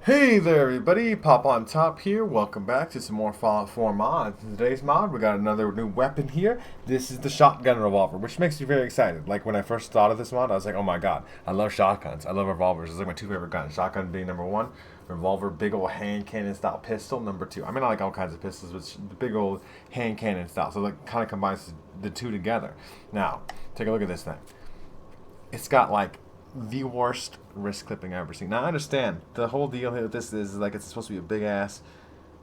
Hey there everybody, Pop on Top here. Welcome back to some more Fallout 4 mods. In today's mod, we got another new weapon here. This is the Shotgun Revolver, which makes me very excited. Like when I first thought of this mod, I was like, oh my god, I love shotguns. I love revolvers. It's like my two favorite guns. Shotgun being number one, revolver, big old hand cannon style pistol, number two. I mean, I like all kinds of pistols, but the big old hand cannon style. So it kind of combines the two together. Now, take a look at this thing. It's got like the worst wrist clipping I've ever seen. Now I understand the whole deal here with this is like it's supposed to be a big ass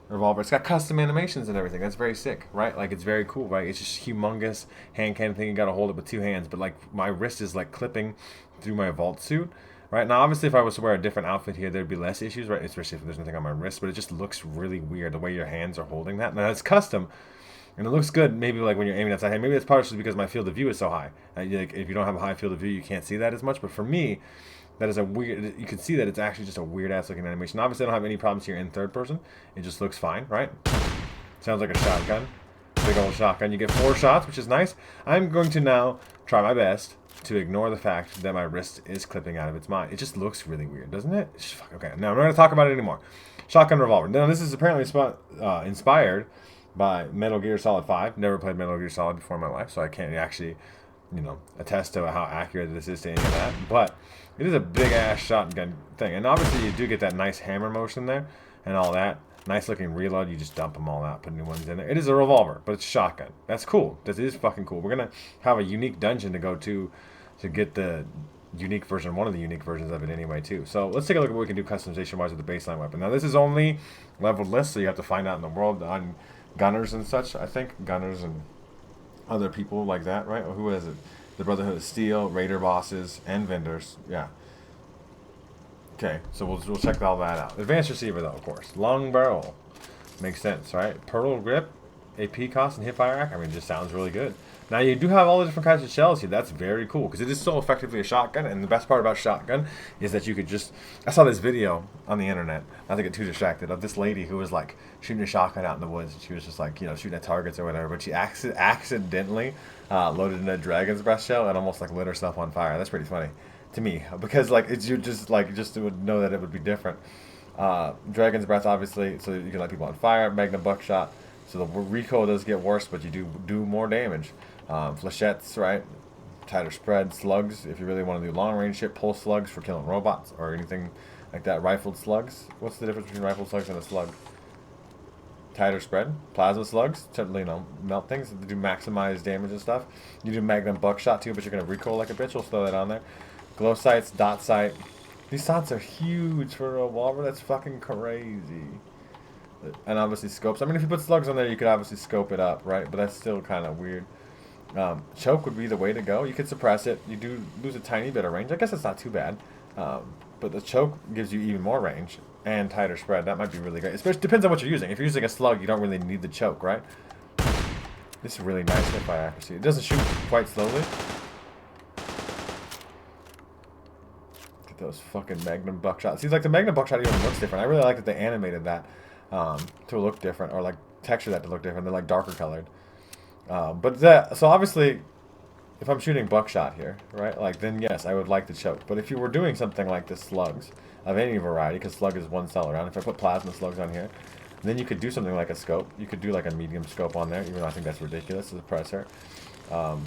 revolver. It's got custom animations and everything. That's very sick, right? Like it's very cool, right? It's just humongous hand cannon thing. You got to hold it with two hands, but like my wrist is like clipping through my vault suit. Right now, obviously, if I was to wear a different outfit here, there'd be less issues, right? Especially if there's nothing on my wrist. But it just looks really weird the way your hands are holding that. Now it's custom, and it looks good maybe like when you're aiming outside. Maybe it's partially because my field of view is so high. Like, if you don't have a high field of view, you can't see that as much. But for me, that is a weird, you can see that it's actually just a weird ass looking animation. Obviously I don't have any problems here in third person. It just looks fine, right? Sounds like a shotgun. Big old shotgun. You get 4 shots, which is nice. I'm going to now try my best to ignore the fact that my wrist is clipping out of its mind. It just looks really weird, doesn't it? Okay, now I'm not going to talk about it anymore. Shotgun Revolver. Now this is apparently inspired by Metal Gear Solid 5. Never played Metal Gear Solid before in my life, so I can't actually, attest to how accurate this is to any of that. But it is a big ass shotgun thing, and obviously you do get that nice hammer motion there and all that. Nice looking reload. You just dump them all out, put new ones in there. It is a revolver, but it's shotgun. That's cool. That is fucking cool. We're gonna have a unique dungeon to go to get the unique version, one of the unique versions of it anyway too. So let's take a look at what we can do customization wise with the baseline weapon. Now this is only leveled list, so you have to find out in the world on gunners and such. I think gunners and other people like that, right? Or who is it? The Brotherhood of Steel, Raider bosses, and vendors. Yeah. Okay, so we'll check all that out. Advanced receiver, though, of course. Long barrel. Makes sense, right? Pearl grip, AP cost, and hip fire rack. I mean, it just sounds really good. Now, you do have all the different kinds of shells here. That's very cool, because it is so effectively a shotgun, and the best part about shotgun is that you could just... I saw this video on the internet, not to get too distracted, of this lady who was, like, shooting a shotgun out in the woods. She was just, like, shooting at targets or whatever, but she accidentally loaded in a dragon's breath shell and almost, like, lit herself on fire. That's pretty funny to me, because like it's you just would know that it would be different. Dragon's breath, obviously, so you can light people on fire. Magnum buckshot, so the recoil does get worse, but you do more damage. Flechettes, right? Tighter spread. Slugs, if you really want to do long range shit. Pulse slugs for killing robots or anything like that. Rifled slugs. What's the difference between rifled slugs and a slug? Tighter spread. Plasma slugs to melt things, to do maximize damage and stuff. You do magnum buckshot too, but you're gonna recoil like a bitch. We'll throw that on there. Glow sights, dot sight. These sights are huge for a revolver. That's fucking crazy. And obviously scopes. I mean, if you put slugs on there, you could obviously scope it up, right? But that's still kind of weird. Choke would be the way to go. You could suppress it. You do lose a tiny bit of range. I guess it's not too bad. But the choke gives you even more range and tighter spread. That might be really great. Especially depends on what you're using. If you're using a slug, you don't really need the choke, right? This is really nice hip fire accuracy. It doesn't shoot quite slowly. Those fucking Magnum buckshot. Seems like the Magnum buckshot even looks different. I really like that they animated that to look different, or like texture that to look different. They're like darker colored. So obviously, if I'm shooting buckshot here, right, like then yes, I would like the choke. But if you were doing something like the slugs of any variety, because slug is one cell around. If I put plasma slugs on here, then you could do something like a scope. You could do like a medium scope on there, even though I think that's ridiculous as a suppressor.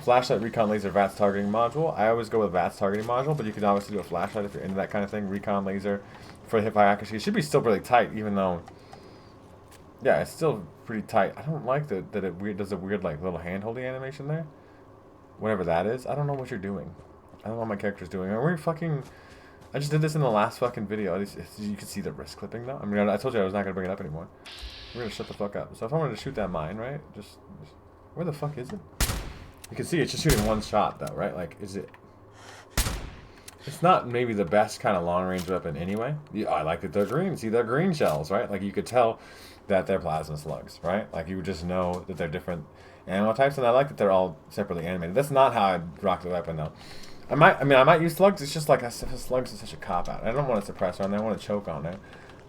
Flashlight, recon, laser, VATS targeting module. I always go with VATS targeting module, but you can obviously do a flashlight if you're into that kind of thing. Recon, laser for hip fire accuracy. It should be still really tight, even though, yeah, it's still pretty tight. I don't like that it does a weird like little hand holding animation there. Whatever that is, I don't know what you're doing. I don't know what my character's doing. Are we fucking? I just did this in the last fucking video. You can see the wrist clipping though. I mean, I told you I was not gonna bring it up anymore. We're gonna shut the fuck up. So if I wanted to shoot that mine, right? Just where the fuck is it? You can see it's just shooting one shot though, right? Like, is it... It's not maybe the best kind of long-range weapon anyway. I like that they're green. See, they're green shells, right? Like, you could tell that they're plasma slugs, right? Like, you would just know that they're different ammo types, and I like that they're all separately animated. That's not how I'd rock the weapon, though. I might use slugs. It's just like, slugs is such a cop-out. I don't want a suppressor on there. I want a choke on there.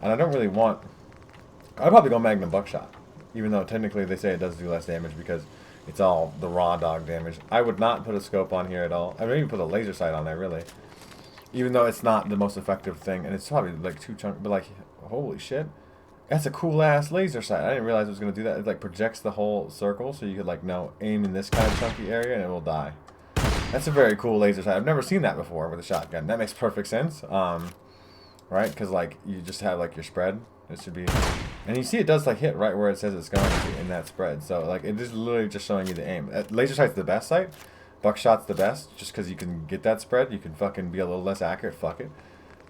And I don't really want... I'd probably go Magnum buckshot, even though technically they say it does do less damage because it's all the raw dog damage. I would not put a scope on here at all. I would even put a laser sight on there, really. Even though it's not the most effective thing, and it's probably like too chunky, but like, Holy shit. That's a cool ass laser sight. I didn't realize it was gonna do that. It like projects the whole circle, so you could like now aim in this kind of chunky area and it will die. That's a very cool laser sight. I've never seen that before with a shotgun. That makes perfect sense. Right? Because like you just have like your spread. It should be, and you see it does like hit right where it says it's going to in that spread. So like it is literally just showing you the aim. Laser sight's the best sight. Buckshot's the best, just because you can get that spread. You can fucking be a little less accurate. Fuck it.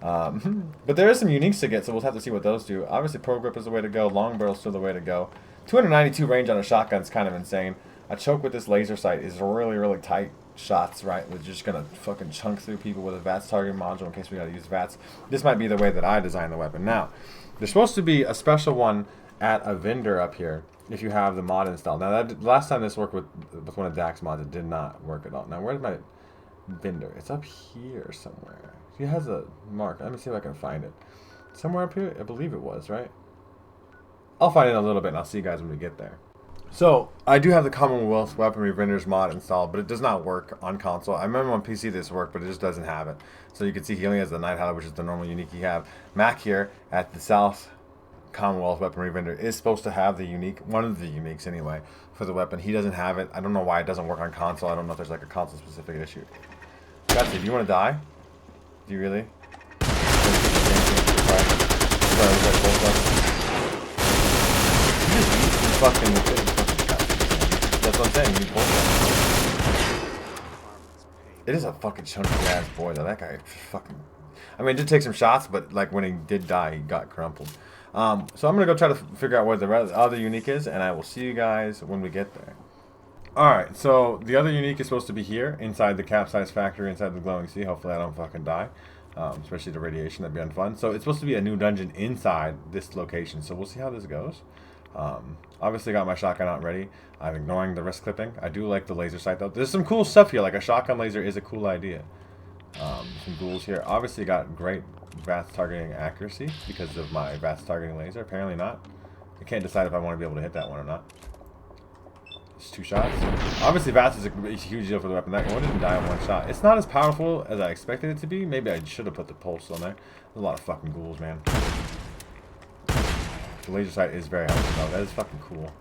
But there is some uniques to get, so we'll have to see what those do. Obviously, pro grip is the way to go. Long barrel's still the way to go. 292 range on a shotgun is kind of insane. A choke with this laser sight is really, really tight shots, right? We're just gonna fucking chunk through people with a VATS targeting module in case we gotta use VATS. This might be the way that I design the weapon. Now, there's supposed to be a special one at a vendor up here if you have the mod installed. Now, last time this worked with one of Dak's mods, it did not work at all. Now, where's my vendor? It's up here somewhere. He has a mark. Let me see if I can find it. Somewhere up here? I believe it was, right? I'll find it in a little bit, and I'll see you guys when we get there. So, I do have the Commonwealth Weaponry Vendors mod installed, but it does not work on console. I remember on PC this worked, but it just doesn't have it. So you can see he only has the Night Howler, which is the normal unique you have. Mac here at the South Commonwealth Weaponry Vendor is supposed to have the unique, one of the uniques anyway, for the weapon. He doesn't have it. I don't know why it doesn't work on console. I don't know if there's like a console specific issue. That's it. Do you want to die? Do you really? That's what I'm saying. You it is a fucking chunky ass boy though. That guy fucking. I mean, it did take some shots, but like when he did die, he got crumpled. So I'm gonna go try to figure out where the other unique is, and I will see you guys when we get there. Alright, so the other unique is supposed to be here, inside the capsize factory, inside the glowing sea. Hopefully I don't fucking die. Especially the radiation, that'd be unfun. So it's supposed to be a new dungeon inside this location, so we'll see how this goes. Obviously got my shotgun out ready. I'm ignoring the wrist clipping. I do like the laser sight though. There's some cool stuff here, like a shotgun laser is a cool idea. Some ghouls here. Obviously got great VATS targeting accuracy because of my VATS targeting laser. Apparently not. I can't decide if I want to be able to hit that one or not. It's 2 shots. Obviously VATS is a huge deal for the weapon. That one didn't die in 1 shot. It's not as powerful as I expected it to be. Maybe I should have put the pulse on there. There's a lot of fucking ghouls, man. The laser sight is very helpful though. That is fucking cool.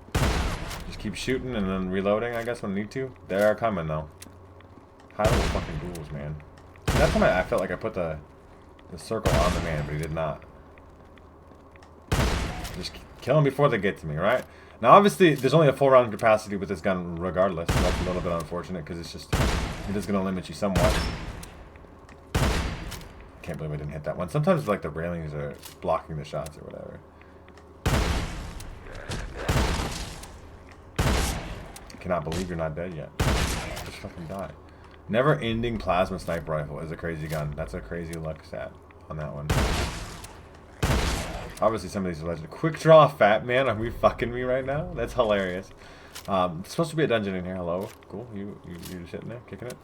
Just keep shooting and then reloading, I guess, when I need to. They are coming though. High level fucking ghouls, man. That time I felt like I put the circle on the man, but he did not. Just kill them before they get to me, right? Now, obviously, there's only a 4-round capacity with this gun regardless. So that's a little bit unfortunate because it's just, it is going to limit you somewhat. Can't believe I didn't hit that one. Sometimes, like, the railings are blocking the shots or whatever. Cannot believe you're not dead yet. Just fucking die. Never-ending plasma sniper rifle is a crazy gun. That's a crazy luck stat on that one. Obviously, some of these are legend. Quick draw, fat man. Are we fucking me right now? That's hilarious. It's supposed to be a dungeon in here. Hello, cool. You just sitting there, kicking it.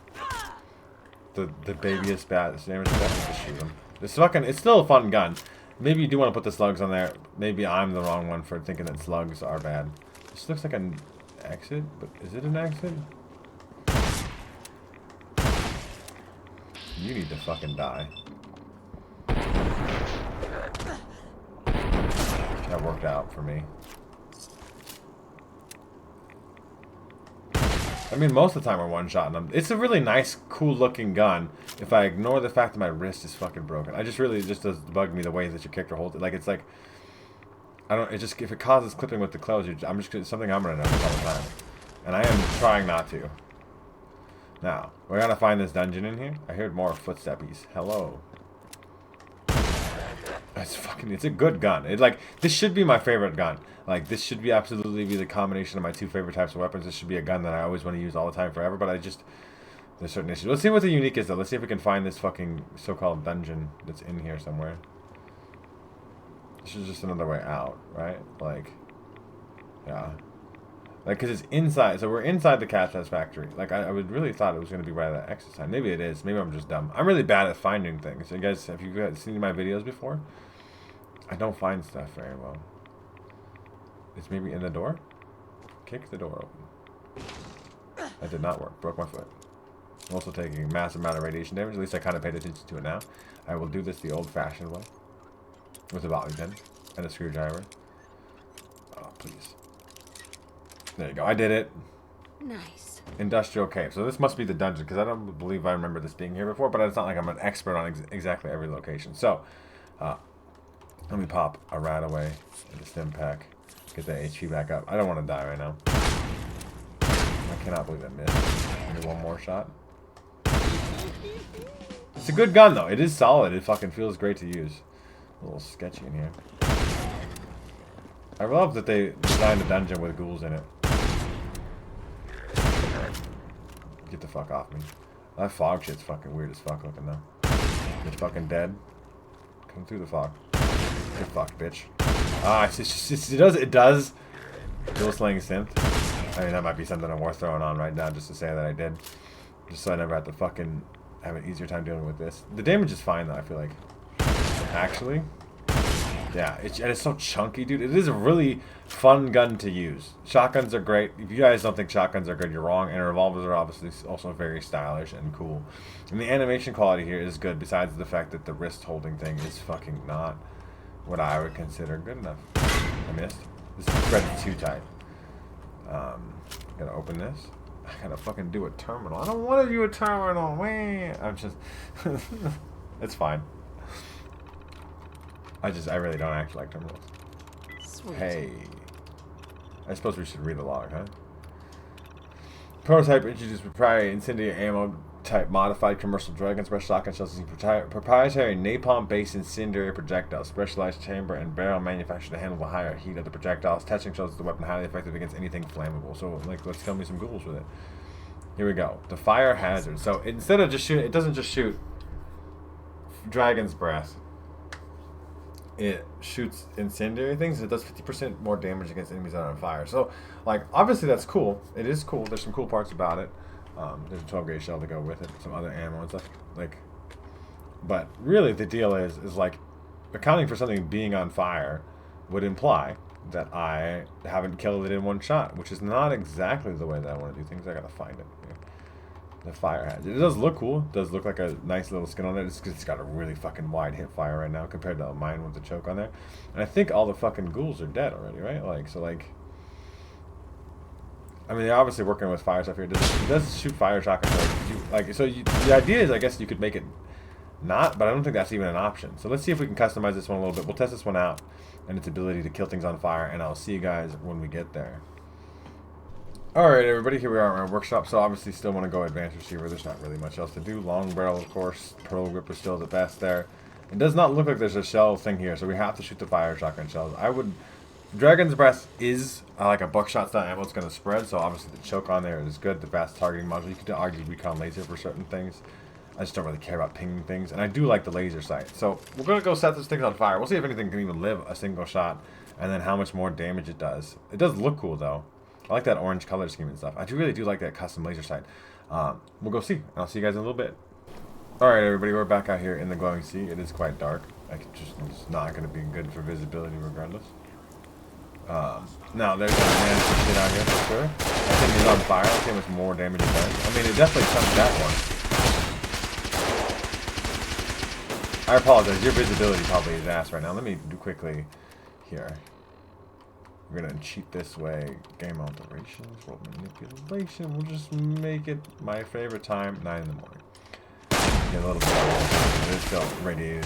The babyest bat. His name is just shoot him. This fucking. It's still a fun gun. Maybe you do want to put the slugs on there. Maybe I'm the wrong one for thinking that slugs are bad. This looks like an exit, but is it an exit? You need to fucking die. That worked out for me. I mean, most of the time we're one-shotting them. It's a really nice, cool-looking gun. If I ignore the fact that my wrist is fucking broken, it just does bug me the way that your character holds it. Like it's like, I don't. It just if it causes clipping with the clothes, I'm just something I'm gonna notice all the time, and I am trying not to. Now we're gonna find this dungeon in here. I heard more footsteppies. Hello. It's a good gun. This should be my favorite gun. Like, this should be absolutely be the combination of my 2 favorite types of weapons. This should be a gun that I always want to use all the time forever, but there's certain issues. Let's see what the unique is, though. Let's see if we can find this fucking so-called dungeon that's in here somewhere. This is just another way out, right? Like, yeah. Like, because it's inside, so we're inside the capsize factory. Like, I would really thought it was going to be right at that exit sign. Maybe it is. Maybe I'm just dumb. I'm really bad at finding things. So you guys, have you guys seen my videos before? I don't find stuff very well. It's maybe in the door? Kick the door open. That did not work. Broke my foot. I'm also taking a massive amount of radiation damage. At least I kind of paid attention to it now. I will do this the old-fashioned way. with a bobby pin and a screwdriver. Oh, please. There you go. I did it. Nice. Industrial cave. So this must be the dungeon, because I don't believe I remember this being here before, but it's not like I'm an expert on exactly every location. So, let me pop a rat away in the stim pack. Get that HP back up. I don't want to die right now. I cannot believe I missed. Maybe one more shot. It's a good gun, though. It is solid. It fucking feels great to use. A little sketchy in here. I love that they designed a dungeon with ghouls in it. Get the fuck off me. That fog shit's fucking weird as fuck looking though. It's fucking dead. Come through the fog. Get fucked, bitch. Ah, it does. Dual slaying synth. I mean, that might be something I'm worth throwing on right now just to say that I did. Just so I never have to fucking have an easier time dealing with this. The damage is fine though, I feel like. Actually. Yeah, and it's so chunky, dude. It is a really fun gun to use. Shotguns are great. If you guys don't think shotguns are good, you're wrong. And revolvers are obviously also very stylish and cool. And the animation quality here is good, besides the fact that the wrist holding thing is fucking not what I would consider good enough. I missed. This thread is too tight. Gotta open this. I gotta fucking do a terminal. I don't want to do a terminal, man. I'm just... It's fine. I really don't actually like terminals. Sweet. Hey. I suppose we should read the log, huh? Prototype introduced proprietary incendiary ammo type modified commercial drug and special shotgun shells using proprietary napalm-based incendiary projectiles, specialized chamber and barrel manufactured to handle the higher heat of the projectiles. Testing shows the weapon highly effective against anything flammable. So, like, let's kill me some ghouls with it. Here we go. The fire hazard. So, instead of just shooting, it doesn't just shoot dragon's breath. It shoots incendiary things. It does 50% more damage against enemies that are on fire. So, like, obviously that's cool. It is cool. There's some cool parts about it. There's a 12 gauge shell to go with it. Some other ammo and stuff. Like, but really the deal is like, accounting for something being on fire would imply that I haven't killed it in one shot, which is not exactly the way that I want to do things. I gotta find it. The fire hazard. It does look cool. It does look like a nice little skin on it. It's got a really fucking wide hip fire right now compared to mine with the choke on there. And I think all the fucking ghouls are dead already, right? Like, so like... I mean, they're obviously working with fire stuff here. It does shoot fire shotguns. The idea is, I guess, you could make it not, but I don't think that's even an option. So let's see if we can customize this one a little bit. We'll test this one out and its ability to kill things on fire, and I'll see you guys when we get there. Alright everybody, here we are in our workshop. So obviously still want to go advanced receiver. There's not really much else to do. Long barrel, of course. Pearl grip is still the best there. It does not look like there's a shell thing here, so we have to shoot the fire shotgun shells. Dragon's Breath is like a buckshot style ammo. It's going to spread, so obviously the choke on there is good. The fast targeting module. You could argue recon laser for certain things. I just don't really care about pinging things. And I do like the laser sight. So we're going to go set this thing on fire. We'll see if anything can even live a single shot, and then how much more damage it does. It does look cool though. I like that orange color scheme and stuff. I really do like that custom laser sight. We'll go see. And I'll see you guys in a little bit. Alright everybody, we're back out here in the glowing sea. It is quite dark. It's not going to be good for visibility regardless. Now there's a man shit out here for sure. That thing is on fire. Let's see how much more damage it does. I mean, it definitely chunked that one. I apologize. Your visibility probably is ass right now. Let me do quickly here. We're going to cheat this way. Game alterations, world manipulation. We'll just make it my favorite time, 9 in the morning. Get a little bit of it. It's still radiated.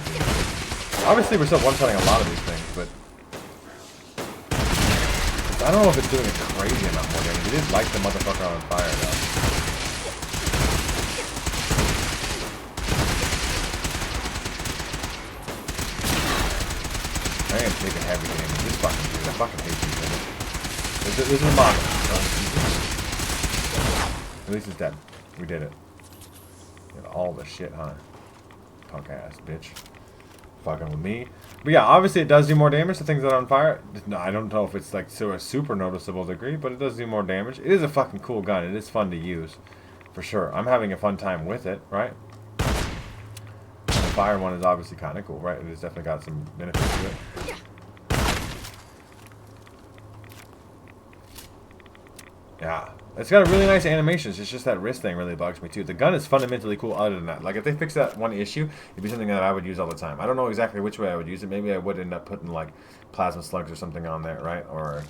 Obviously, we're still one-shotting a lot of these things, but I don't know if it's doing a crazy amount more damage. It did light the motherfucker on fire, though. I am taking heavy damage. This fucking dude, I fucking hate these things. This is a model. At least it's dead. We did it. Get all the shit, huh? Punk ass bitch. Fucking with me. But yeah, obviously it does do more damage to things that are on fire. No, I don't know if it's like to a super noticeable degree, but it does do more damage. It is a fucking cool gun. It is fun to use. For sure. I'm having a fun time with it, right? The fire one is obviously kind of cool, right? It has definitely got some benefits to it. Yeah. It's got a really nice animations. It's just that wrist thing really bugs me too. The gun is fundamentally cool other than that. Like, if they fix that one issue, it'd be something that I would use all the time. I don't know exactly which way I would use it. Maybe I would end up putting, like, plasma slugs or something on there, right? Or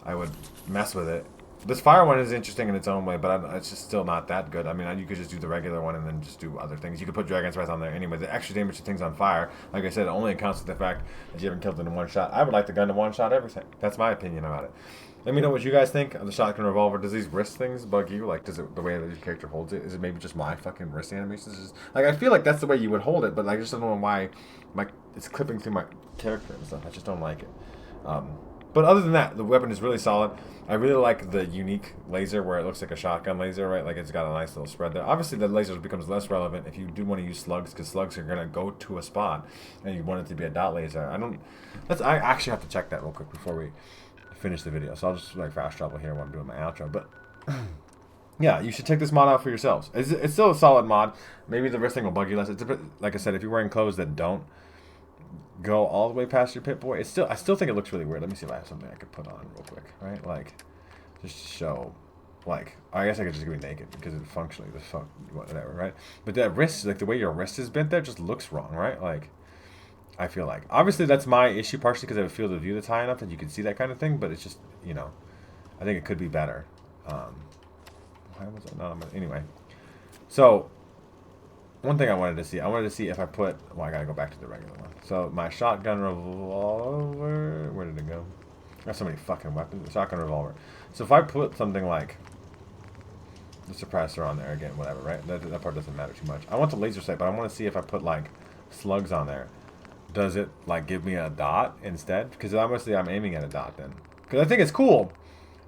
I would mess with it. This fire one is interesting in its own way, but it's just still not that good. I mean, you could just do the regular one and then just do other things. You could put Dragon's Breath on there anyway. The extra damage to things on fire, like I said, it only accounts for the fact that you haven't killed it in one shot. I would like the gun to one-shot everything. That's my opinion about it. Let me know what you guys think of the Shotgun Revolver. Does these wrist things bug you? Like, does it the way that your character holds it? Is it maybe just my fucking wrist animations? Just, like, I feel like that's the way you would hold it, but I just don't know why it's clipping through my character and stuff. I just don't like it. But other than that, the weapon is really solid. I really like the unique laser where it looks like a shotgun laser, right? Like, it's got a nice little spread there. Obviously, the laser becomes less relevant if you do want to use slugs, because slugs are going to go to a spot, and you want it to be a dot laser. I actually have to check that real quick before we finish the video. So I'll just, like, fast travel here while I'm doing my outro. But, yeah, you should check this mod out for yourselves. It's still a solid mod. Maybe the wrist thing will bug you less. Like I said, if you're wearing clothes that don't go all the way past your Pip-Boy, I still think it looks really weird. Let me see if I have something I could put on real quick, right? Like, just to show, like, I guess I could just go naked because it functionally, whatever, right? But that wrist, like, the way your wrist is bent there just looks wrong, right? Like, I feel like, obviously that's my issue, partially because I have a field of view that's high enough that you can see that kind of thing, but it's just, you know, I think it could be better. Why was it not on my, anyway. So, one thing I wanted to see if I put, well, I gotta go back to the regular one. So, my Shotgun Revolver, where did it go? I have so many fucking weapons. Shotgun Revolver. So, if I put something like the suppressor on there, again, whatever, right? That part doesn't matter too much. I want the laser sight, but I want to see if I put, like, slugs on there. Does it, like, give me a dot instead? Because obviously I'm aiming at a dot then. Because I think it's cool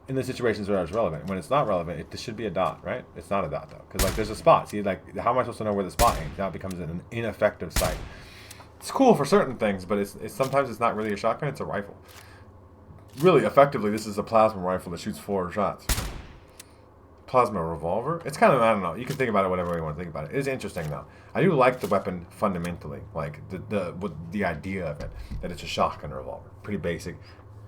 in the situations where it's relevant. When it's not relevant, this should be a dot, right? It's not a dot, though. Because, like, there's a spot. See, like, how am I supposed to know where the spot aims? Now it becomes an ineffective sight. It's cool for certain things, but sometimes it's not really a shotgun, it's a rifle. Really, effectively, this is a plasma rifle that shoots 4 shots. Plasma revolver? It's kind of, I don't know. You can think about it whatever you want to think about it. It is interesting, though. I do like the weapon fundamentally. Like, the idea of it. That it's a shotgun revolver. Pretty basic.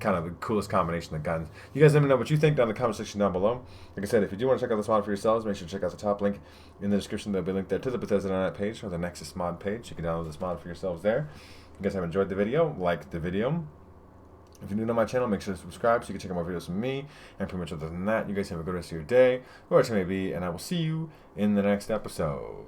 Kind of the coolest combination of guns. You guys let me know what you think down in the comment section down below. Like I said, if you do want to check out this mod for yourselves, make sure to check out the top link in the description. There'll be a link there to the Bethesda.net page or the Nexus mod page. You can download this mod for yourselves there. If you guys have enjoyed the video, like the video. If you're new to my channel, make sure to subscribe so you can check out more videos from me. And pretty much other than that, you guys have a good rest of your day, wherever it may be, and I will see you in the next episode.